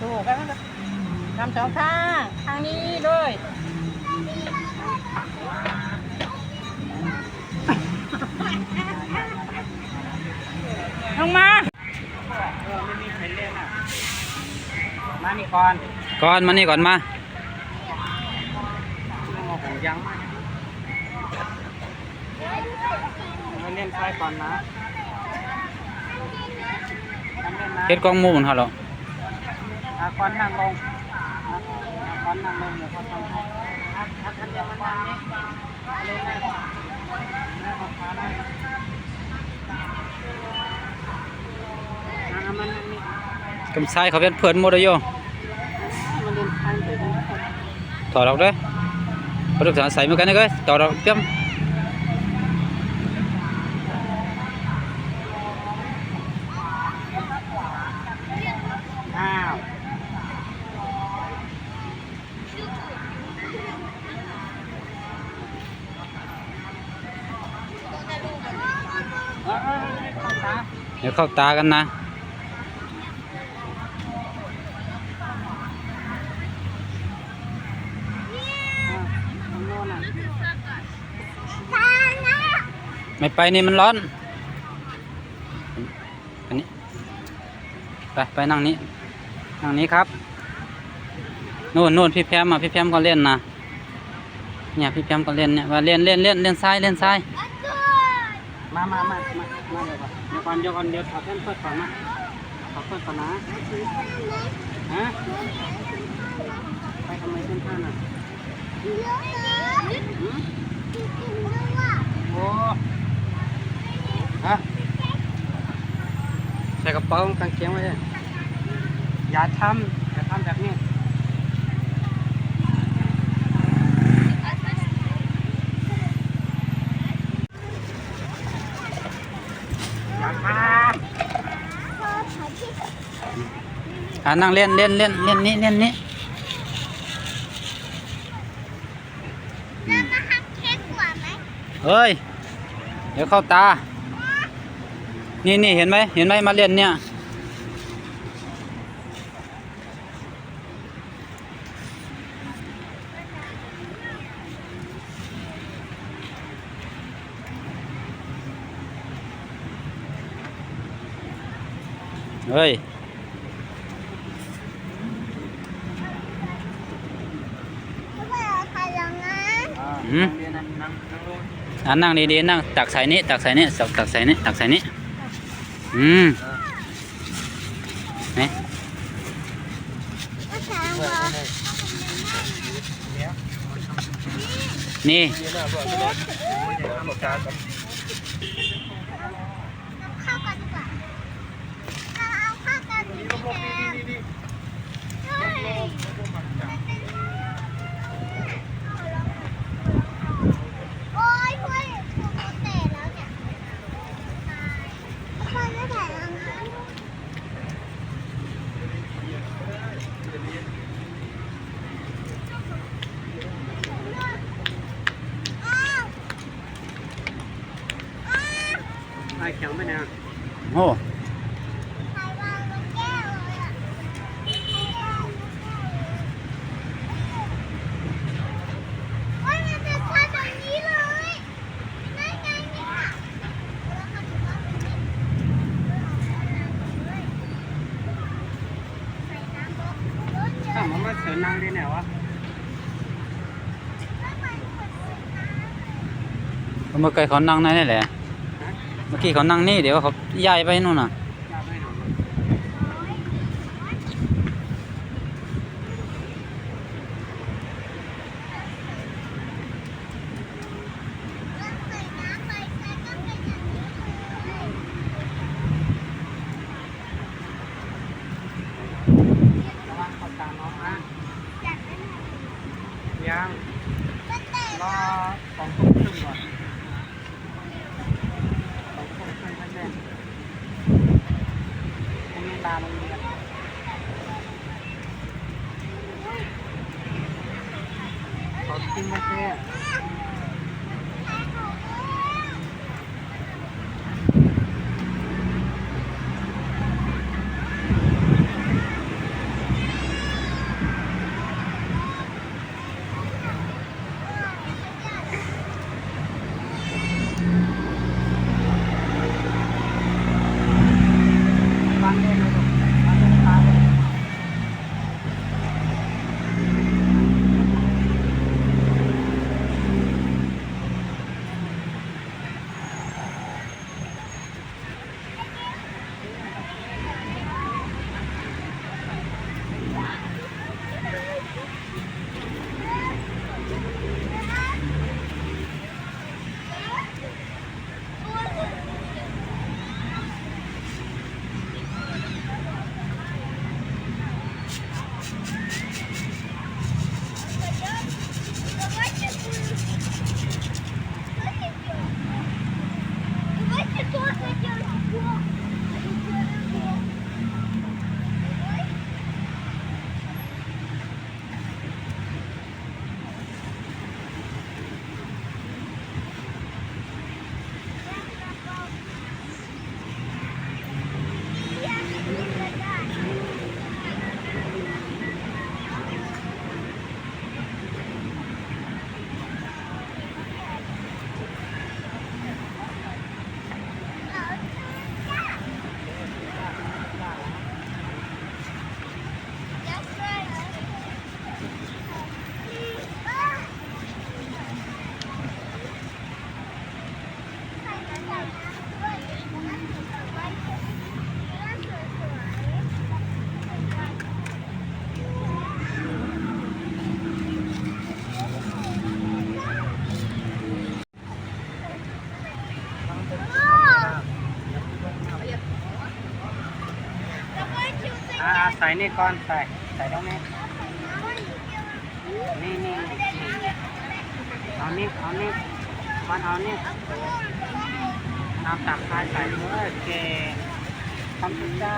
ถูกกันทำสองข้างทางนี้ด้วยลงมาไม่มีใครเล่นอ่ะมานี่ก่อนมานี่ก่อนมาผมยังไม่เล่นไฟก่อนนะเฮ็ดกองหมู่มันเหรอก่อนนั่งลงก่อนนั่งลงเดี๋ยวเขาทำให้ท่านเดียวมาทางนี้เล่นได้เอาขาได้มันนี่กำไสเขาเป็นเพื่อนหมดเลยโยถอดออกด้วยพอดูสารใส่เหมือนกันเลยถอดออกเตรียมเดี๋ยวเข้าตากันนะไม่ไปนี่มันร้อนอันนี้ไปนั่งนี้ครับนู่นพี่แพมมาพี่แพมก็เล่นนะเนี่ยพี่แพมก็เล่นเนี่ยว่าเล่นซ้ายมาเลยก่อนเดี๋ยวถอดเส้นเปิดก่อนนะถอดเปิดก่อนนะฮะไปทำไมเส้นผ้าน่ะโอ้ฮะใส่กระเป๋ากางเกงไว้เลยอย่าทำแบบนี้นั่งเล่นนี่เฮ้ยเดี๋ยวเข้าตานี่เห็นไหมมาเล่นเนี่ยเฮ้ยนั่งดีๆนั่งตักใส่นี่นี่นี่เข้ากันดีกว่าเอาเข้ากันดีกว่าโอ้ยช่วยถูกเตะแล้วเนี่ยช่วยไม่ถ่ายแล้วนะแข็งไปนะโอ้มันมาเสือนั่งได้ไหนวะเมื่อกี้เขานั่งนั่นแหละเมื่อกี้เขานั่งนี่เดี๋ยวเขาย้ายไปนู่นน่ะยังรอของตุ้มครึ่งก่อนของตุ้มครึ่งท่านแม่ให้มีตาลงเรียนขอกินมาเช่ ใส่นี่ก่อนใส่ตรงนี้นี่เอานี่มันเอานี่น้ำตักใส่เมื่อเกทำทุกเจ้า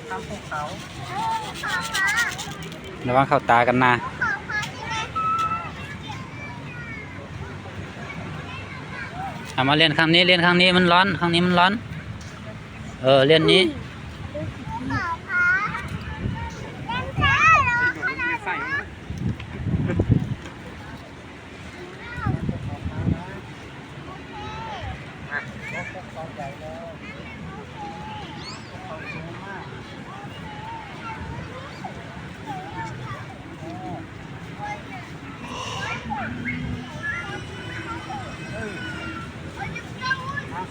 ทำภูเขา ระวังเข้าตากันนะเอามาเล่นข้างนี้เล่นข้างนี้มันร้อนข้างนี้มันร้อนเล่นนี้ใส่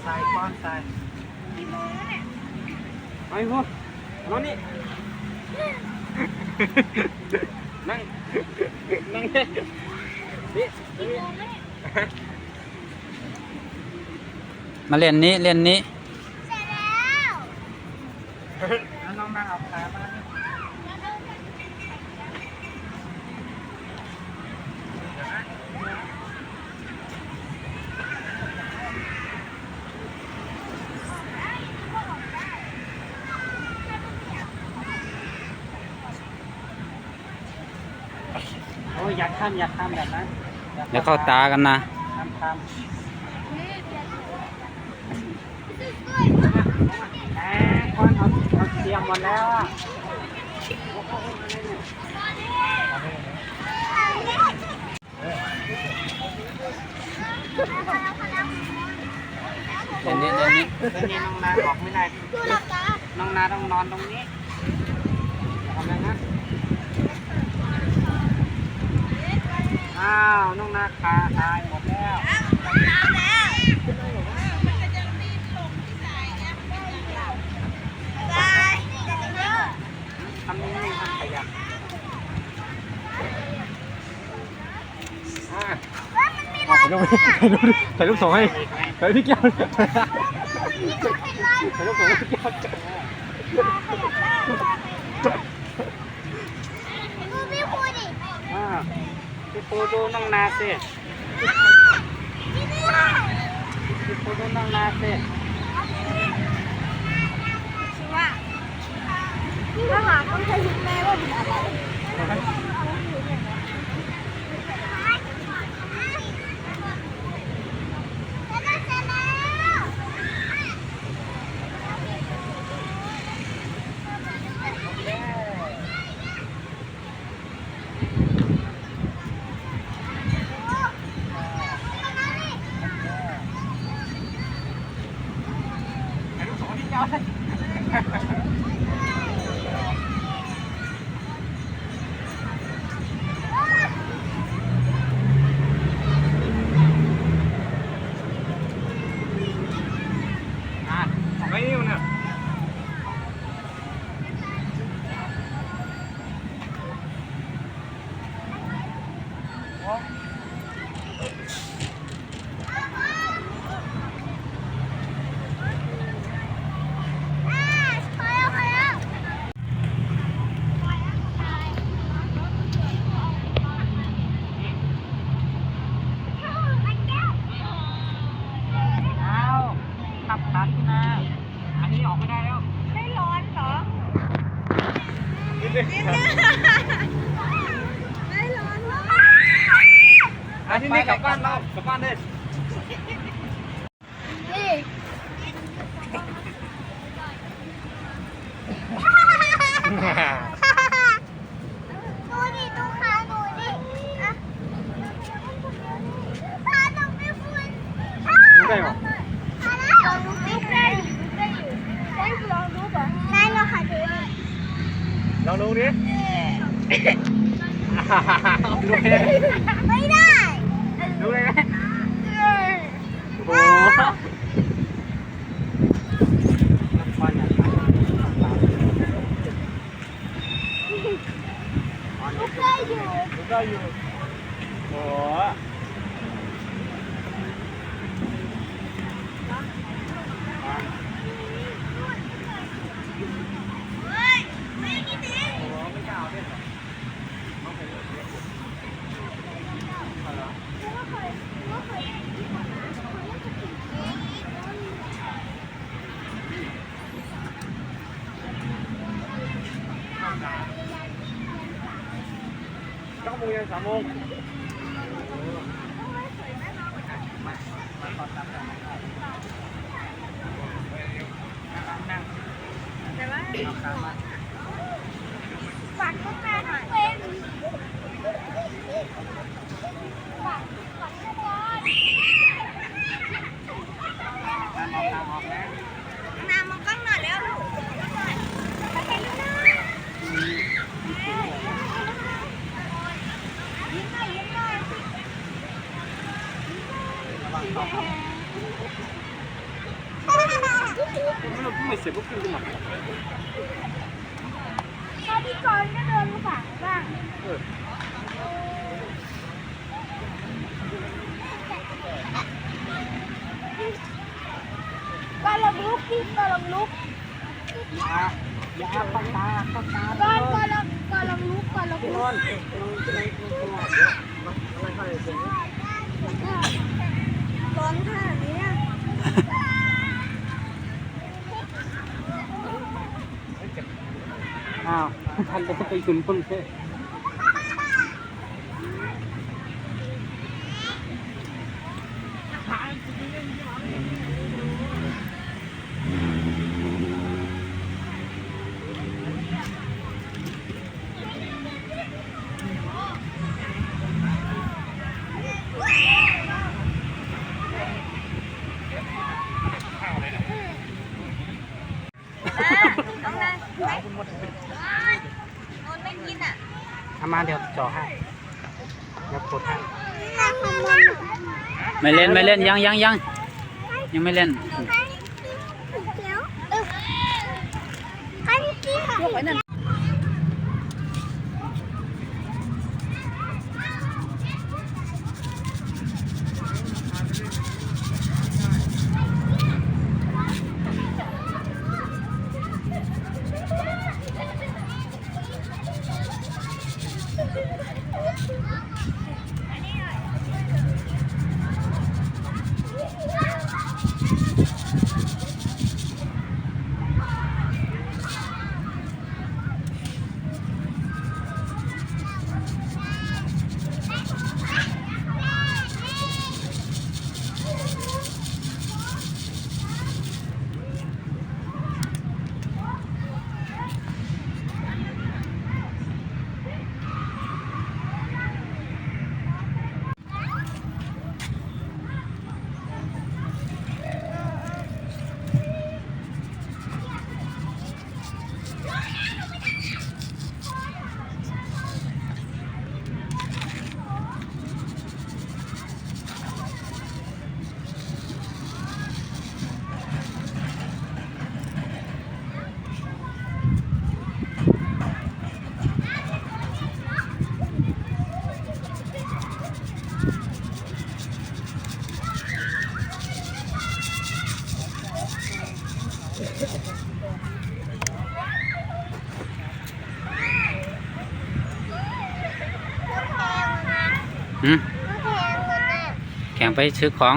ใส่ก้อนใส่ไอ้พวกนอนนี่นั่งนี่มาเล่นนี้เล่นนี้แล้วน้องนั่งเอาขามาโอ้ยอยากทำแบบนั้น เดี๋ยวเข้าตากันนะทำก้อนเอาเตรียมหมดแล้วอ่ะเล่นนี้นี่น้องนาบอกไม่ได้น้องนาต้องนอนตรงนี้ทำไงนะอ้าวน้องนาขาตายหมดแล้วทำนี่ทำขยับถ่ายรูปส่งให้ถ่ายพี่แก้วถ่ายรูปส่งให้พี่แก้วพี่ปูดูน้องนาสิพี่ปูดูน้องนาสิถ้าหาคนเคยคิดแม่ว่าเป็นอะไรไม่นิ่วเนี่ยขับตัดนะอันนี้ออกไม่ได้แล้ว ไม่ร้อนเหรอ ไม่ร้อนเหรอ อันนี้กลับบ้านเรากลับบ้านเลย นี่ ดูดิดูขาหนูดิอ่ะขาหนูไม่ฟุ้น รู้ได้หรอ ลองดูสิได้อยู่ได้ลองดูก่อนได้แล้วค่ะดู ลองดูดิดูได้ ไม่ได้ ดูได้ไหมโอ้โห ป้อนอย่าง ลูกได้อยู่ ดูได้อยู่โอ้โห ไม่กินดิ 9 โมงยัน3 โมง ฝากลูกแม่หน่อยเป็นฝากลูกก่อนน้ำมันก็หน่อยแล้วลูกไปเห็นนะยิ้มหน่อยยิ้มหน่อย ไม่เสียปุ๊บขึ้นขึ้นมา พอพี่กรณ์ก็เดินมาฝั่งบ้าง ก็ลองลุกพี่ก็ลองลุก อย่าเข้าตาเข้าตา ก็ลองลุกก็ลอง พี่ ลุ อ้ ก นร้อนขนาดนี้ อ้าวท่านจะไปคุณพุ่นเท่ น้องนายไปนอนไม่กินอ่ะ เอามาเดี๋ยวจ่อให้เดี๋ยวกดให้ ไม่เล่นไม่เล่นยังยังไม่เล่น เดี๋ยวอันนี้ค่ะ หืมแข่งไปซื้อของ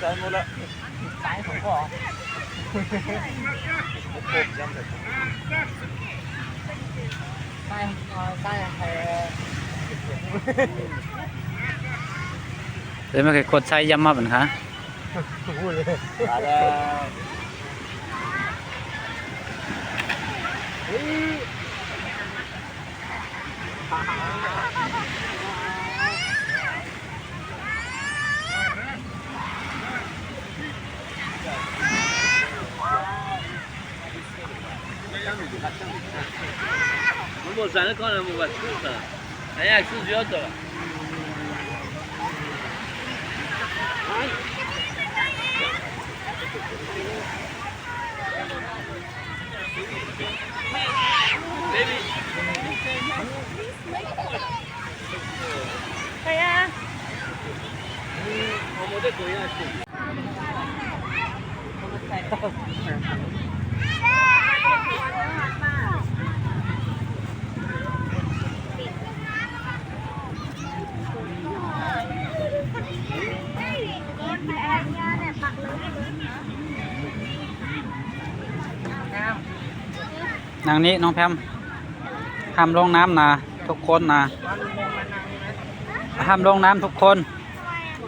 Sai mua lợn. Sai không có. Đấy mà cái cột say dâm mà vẫn hả? Một sáng nó con là một vật chút rồi. Đấy là chút dưới rồi. Baby. Kaya. Không có cuối là chỉ.นางนี้น้องแพมห้ามลงน้ำนะทุกคนนะห้ามลงน้ำทุกคน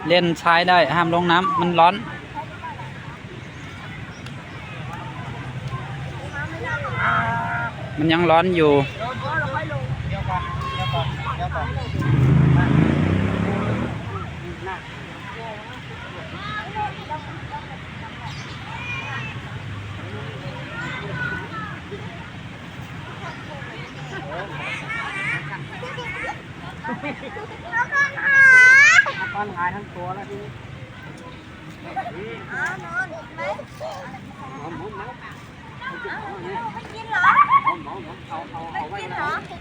เล่นชายได้ห้ามลงน้ำมันร้อนมันยังร้อนอยู่ก้อนหายทั้งตัวแล้วทีนี้หอมหอมไหมหอมหอมไหม ไม่กินเหรอ หอมหอมเอาไว้นะ